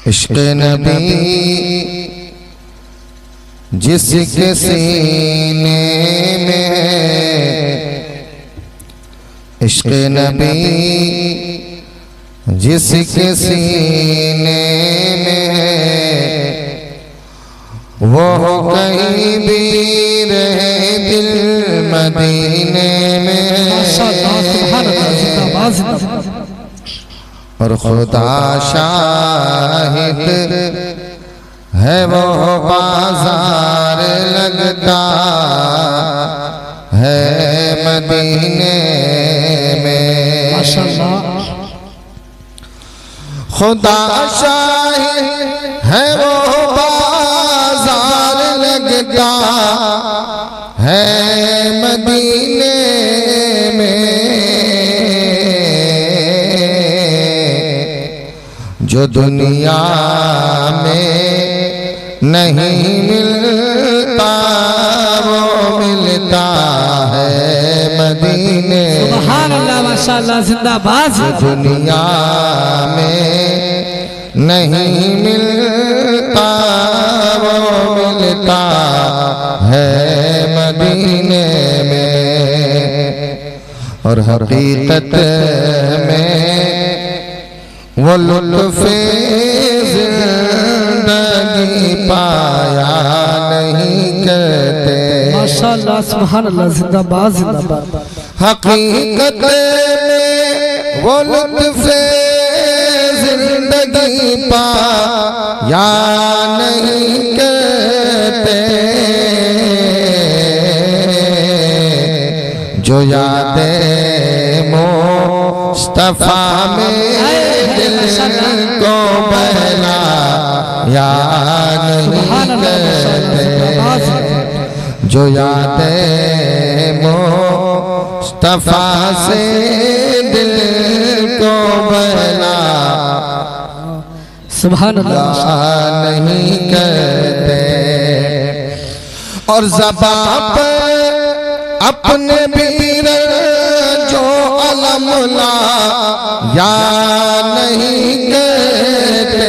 इश्क़ नबी जिसके सीने में है, इश्क़ नबी जिसके सीने में है, वो कहीं भी रहे दिल मदीने में। और खुदा शाहिद है वो बाजार लगता है मदीने में। माशाअल्लाह। खुदा शाहिद है वो बाजार लगता है मदीने में, जो दुनिया में नहीं मिलता वो मिलता है मदीने। सुभान अल्लाह, माशाअल्लाह, जिंदाबाद। जो दुनिया में नहीं मिलता वो मिलता है मदीने में। और हकीकत में वो लुत्फ़े ज़िंदगी पाया नहीं करते। माशाअल्लाह, सुभान अल्लाह, जिंदाबाद जिंदाबाद। हकीकत में वो लुत्फ़े ज़िंदगी पाया नहीं करते, जो यादें मुस्तफ़ा में दिल को बहलाया नहीं करते, जो यादें मुस्तफ़ा से दिल को बहलाया सुभान अल्लाह नहीं करते। और ज़बां पर अपने पीर जो अलम ला या नहीं कहते,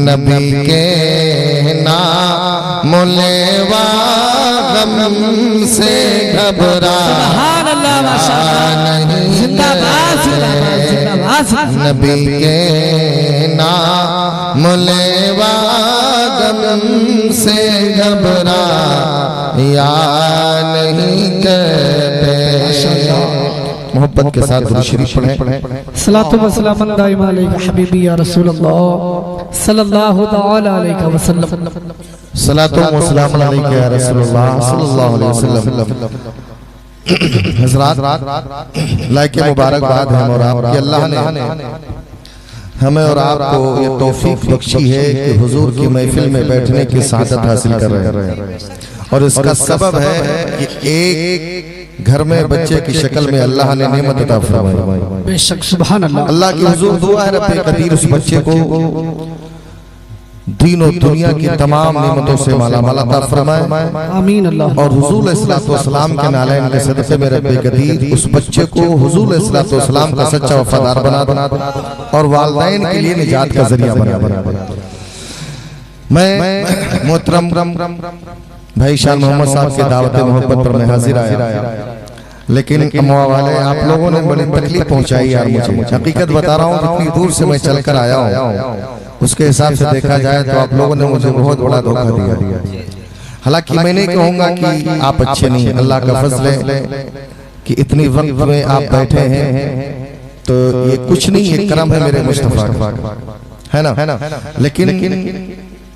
नबी के नाम लेवा गम से घबरा नहीं कहते, नबी के नाम लेवा गम से घबरा या नहीं कहते। मोहब्बत के साथ दुरूद शरीफ पढ़ें। सलातो व सलाम दाइमा अलैका हबीबी या रसूल अल्लाह सल्लल्लाहु तआला अलैहि वसल्लम। सलातो व सलाम अलैका या रसूल अल्लाह सल्लल्लाहु अलैहि वसल्लम। हज़रात, लाइक मुबारकबाद है और आपकी अल्लाह ने हमें और आपको ये तौफीक बख्शी है कि हुजूर की महफिल में बैठने की सआदत हासिल कर रहे हैं। और इसका सबब है कि एक घर में बच्चे की शक्ल में अल्लाह ने नेमत अता फरमाई। बेशक सुभान अल्लाह। अल्लाह की हुजूर दुआ है रब्बे कदीर उस बच्चे को दीन और दुनिया की तमाम नेमतों से मालामाल अता फरमाए। आमीन अल्लाह। और हुजूर अलैहिस्सलातु वस्सलाम के नालैन के सदक़े में रब्बे कदीर उस बच्चे को हुजूर अलैहिस्सलातु वस्सलाम का सच्चा वफादार बना दे और वालिदैन के लिए निजात का जरिया बना। मैं मोहतरम भाई शाह मोहम्मद साहब की दावत मोहब्बत पर मैं हाजिर आया, लेकिन अम्मा वाले आप लोगों ने बड़ी तकलीफ पहुंचाई यार मुझे। हकीकत बता रहा हूँ, जितनी दूर से मैं चलकर आया हूँ उसके हिसाब से देखा जाए तो आप लोगों ने मुझे बहुत बड़ा धोखा दिया। हालांकि मैं नहीं कहूँगा कि आप अच्छे नहीं, अल्लाह का फजल है कि इतनी वक्त में आप बैठे हैं, तो ये कुछ नहीं, ये करम है मेरे मुस्तफा का, है ना। लेकिन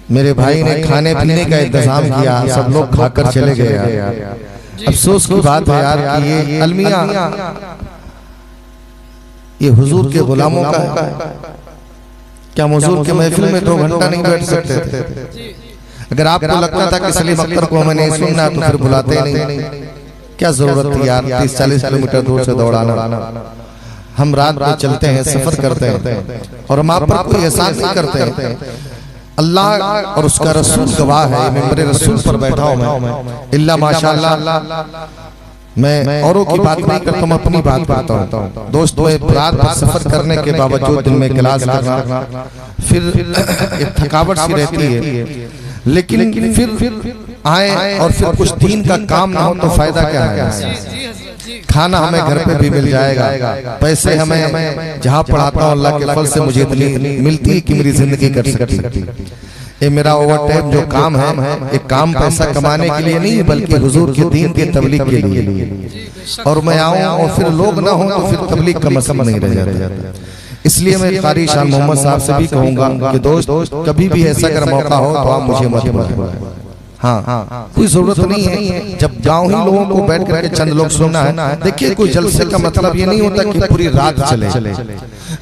मेरे भाई ने खाने पीने का इंतजाम किया, सब लोग खाकर चले गए यार। अफसोस की बात है यार कि ये अलमिया ये हुजूर के गुलामों का है। क्या हुजूर के महफिल में 2 घंटा नहीं बैठ सकते थे? अगर आपको लगता था कि सलीम अख्तर को हमें नहीं सुनना तो फिर बुलाते नहीं। क्या जरूरत थी यार 30-40 किलोमीटर दूर से दौड़ाना। हम रात में चलते हैं, सफर करते हैं और हम आप पर कोई एहसान नहीं करते। अल्लाह और उसका रसूल गवाह है, मैं मेरे रसूल पर बैठा हूं मैं। इल्ला माशाअल्लाह मैं औरों की बात नहीं करता हूँ, अपनी बात करता हूँ। दोस्त मैं रात भर सफर करने के बावजूद दिन में क्लास करना, फिर एक थकावट सी रहती है, लेकिन फिर आए और फिर कुछ दिन का काम ना हो तो फायदा क्या है। खाना हमें घर पे भी मिल जाएगा, पैसे हमें जहाँ पढ़ाता हूँ अल्लाह के फल से मुझे इतनी मिलती है कि मेरी जिंदगी कट सकती। ये मेरा ओवर टाइम जो काम है, एक काम पैसा कमाने के लिए नहीं बल्कि हुजूर के दीन के तबलीग के लिए। और मैं आऊं और फिर लोग ना हो तो फिर तबलीग का मसला नहीं रह जाता। इसलिए मैं कारी शान मोहम्मद साहब से भी कहूंगा कि दोस्त कभी भी ऐसा अगर मौका हो तो आप मुझे मत बुलाएं। हाँ, कोई जरूरत नहीं है जब गाँव ही लोगों को बैठ करके चंद लोग सुनना है। देखिए कोई जलसे का मतलब ये नहीं होता कि पूरी रात चले।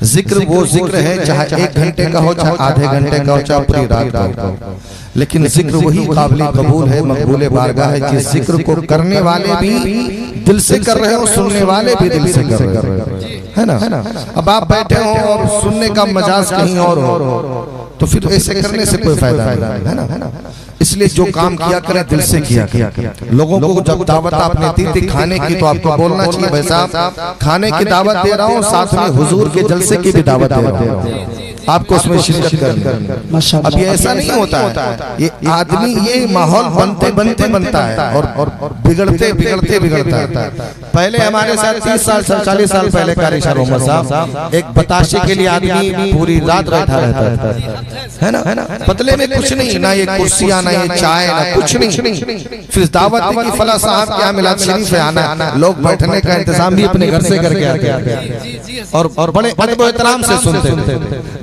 जिक्र वो जिक्र है चाहे 1 घंटे का हो, चाहे आधे घंटे का हो, चाहे पूरी रात का हो, लेकिन जिक्र वही काबिल कबूल है, मकबूल बारगाह है जिस जिक्र को करने वाले भी दिल से कर रहे हो, सुनने वाले भी दिल से कर रहे हो, है ना। अब आप बैठे हो और सुनने का मजाज कहीं और हो तो फिर ऐसे करने से कोई फायदा नहीं, है ना। इसलिए जो काम किया करें दिल से किया। लोगों को जब दावत आपने दी थी खाने की तो आपको बोलना चाहिए भाई साहब खाने की दावत दे रहा हूँ, साथ में हुजूर के जलसे की भी दावत दे रहा हूँ, आपको उसमें शिरकत करनी। अब ये ऐसा नहीं होता है, ये आदमी ये माहौल बनते बनते बनता है और बिगड़ते बिगड़ते बिगड़ता है। पहले हमारे साथ 30 साल 40 साल पहले कारी शान मोहम्मद साहब एक बताशे के लिए आदमी पूरी रात बैठा रहता है ना। पतले में कुछ नहीं, ना ये कुर्सियां, ना ये चाय, ना कुछ नहीं। फिर दावत की फला साहब क्या मिलाद शरीफ है आना, लोग बैठने का इंतजाम भी अपने घर से करके आते और बड़े अदब एहतराम से सुनते।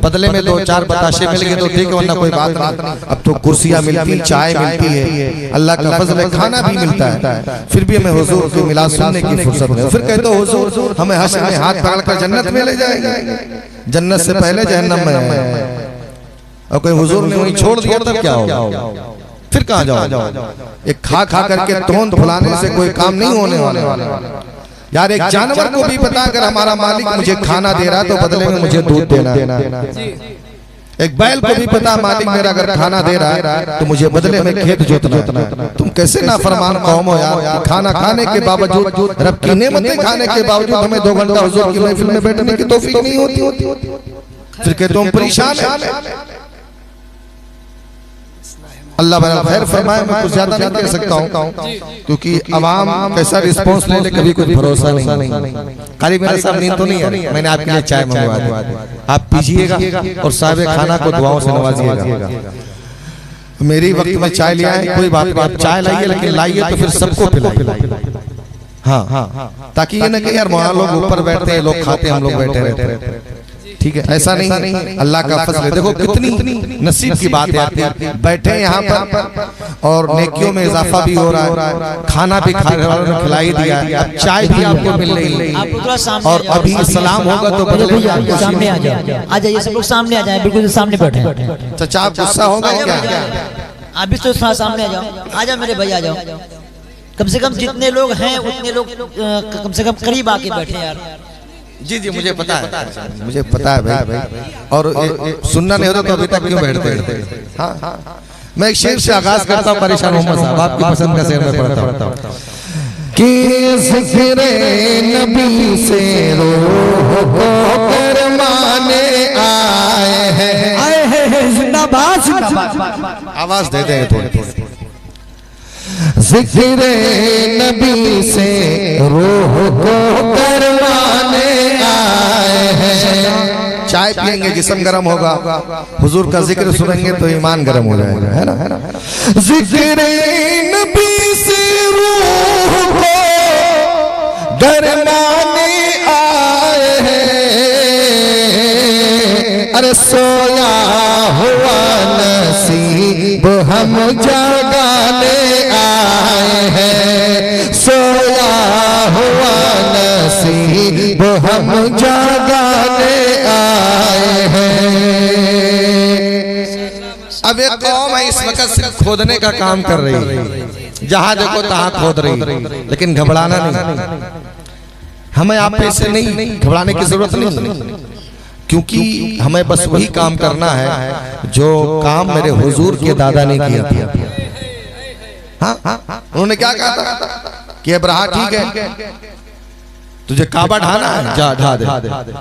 बदले में 2-4 बताशे मिल गए तो ठीक है, वरना कोई बात नहीं। अब तो कुर्सियां मिलती, चाय मिलती है, अल्लाह का फजल है, खाना भी मिलता है, फिर भी हमें हुजूर की मिलाद सुनने की फुर्सत नहीं। फिर कहते हो हुजूर हमें हश्र में हाथ पकड़कर जन्नत में ले जाएंगे, जन्नत से पहले जहन्नम में है। और कोई हुजूर ने वहीं छोड़ दिया तब क्या होगा, फिर कहाँ जाओ। एक खा करके तोंद फुलाने से कोई काम नहीं होने वाला यार। एक जानवर को भी पता अगर हमारा मालिक मुझे खाना दे रहा तो बदले में मुझे दूध देना। एक बैल को भी पता मालिक मेरा अगर खाना दे रहा है तो मुझे बदले में खेत जोतना। तुम कैसे नाफरमान कौम हो यार, खाना खाने के बावजूद, रब की नेमतें खाने के बावजूद हमें 2 घंटा हुजूर की महफिल में बैठने की तौफीक नहीं होती। फिर कहते तुम परेशान है। अल्लाह बड़ा खैर फरमाए, मैं कुछ ज्यादा नहीं कह सकता हूँ क्योंकि अवाम कैसा रिस्पांस ले कभी कोई भरोसा नहीं। खाली मेरा साहब नींद तो नहीं है, मैंने आपके लिए चाय मंगवा दी, आप पीजिएगा और साहब खाना को दुआओं से नवाजिएगा। मेरी वक्त में चाय लिया है, कोई बात नहीं, आप चाय लाइए लेकिन लाइए तो फिर सबको पिलाइए। हाँ, ताकि ये ना कि यार वहाँ लोग ऊपर बैठते हैं, लोग खाते हैं, हम लोग बैठे रहते हैं, ठीक है, ऐसा नहीं। अल्लाह का फजल है। देखो कितनी नसीब की बात है, बैठे यहाँ पर और नेकियों में इजाफा भी हो रहा है, खाना भी खाने वालों ने खिलाई दिया, अब चाय भी आपको मिल रही है और अभी सलाम होगा तो सामने आ जाइए, सब लोग सामने आ जाए, बिल्कुल सामने बैठे। चाचा आप गुस्सा होगा क्या? आप भी तो सामने आ जाओ मेरे भाई, आ जाओ। कम से कम जितने लोग हैं उतने लोग कम से कम करीब आके बैठे यार। जी मुझे पता है भाई। और सुनना नहीं होता तो अभी तक क्यों बैठते हैं? हाँ, मैं एक शेर से आगाज करता हूँ कारी शान मोहम्मद साहब, आपकी पसंद का शेर मैं पढ़ता हूँ कि ज़िक्र नबी से रूह को करमाने आए हैं। जिंदाबाद, आवाज दे दें थोड़ी। ज़िक्र नबी से रूह को करवाने आए हैं। चाय पियेंगे जिस्म गर्म होगा, हुजूर का जिक्र सुनेंगे तो ईमान गर्म हो जाएगा, है ना। ज़िक्र नबी से रूह को करवाने आए हैं। अरे सोया हुआ नसीब हम जगाने आए हैं, सोया हुआ नसीब हम जगाने आए हैं। अब एक कौम है इस वक्त सिर्फ खोदने का काम कर रही है, जहां देखो तहां खोद रही, लेकिन घबराना नहीं। हमें आप पे से नहीं घबराने की जरूरत नहीं, क्योंकि हमें बस वही काम करना है जो काम मेरे हुजूर के दादा ने किया था। हाँ, उन्होंने क्या कहा था? कि अब्राहा ठीक है, तुझे काबा ढाना है, जा ढा दे,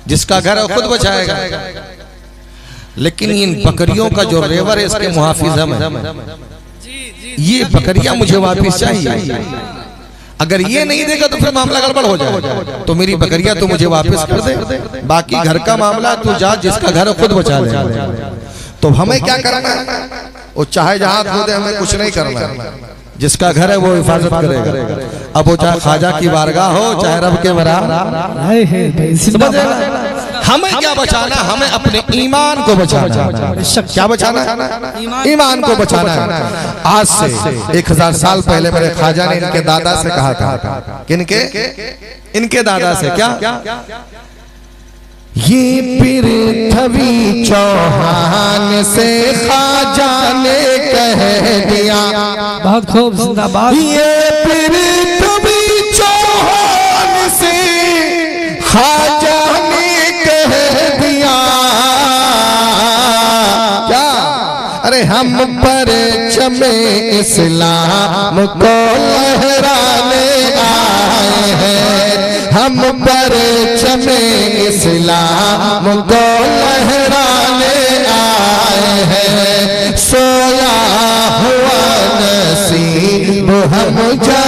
जिसका घर है खुद बचाएगा। लेकिन इन बकरियों का जो रेवर है इसके मुहाफिज हम हैं, ये बकरियां मुझे वापस चाहिए। अगर ये नहीं देगा तो फिर मामला गड़बड़ हो जाए। तो मेरी बकरियां तो मुझे वापस कर दे, बाकी घर का मामला तू जा, जिसका घर है खुद बचा ले। तो हमें क्या करना है? वो चाहे जहां खो दे, हमें कुछ नहीं करना है। जिसका घर है वो हिफाजत करेगा। अब वो चाहे ख्वाजा की बारगाह हो, चाहे रब के हमें क्या बचाना? हमें अपने ईमान को बचाना। क्या बचाना? ईमान को बचाना है। आज से 1000 साल पहले मेरे ख्वाजा ने इनके दादा से कहा था, किनके? इनके दादा से। क्या? ये पृथ्वी चौहान से ख्वाजा ने कह दिया। बहुत खूब, जिंदाबाद। ये पृथ्वी चौहान से ख्वाजा ने कह दिया। क्या? अरे हम पर चमे इस्लाम को लहराने आए हैं, हम पर चमे इस्लाम को लहराने आए हैं। सोया हुआ नसीब हम जा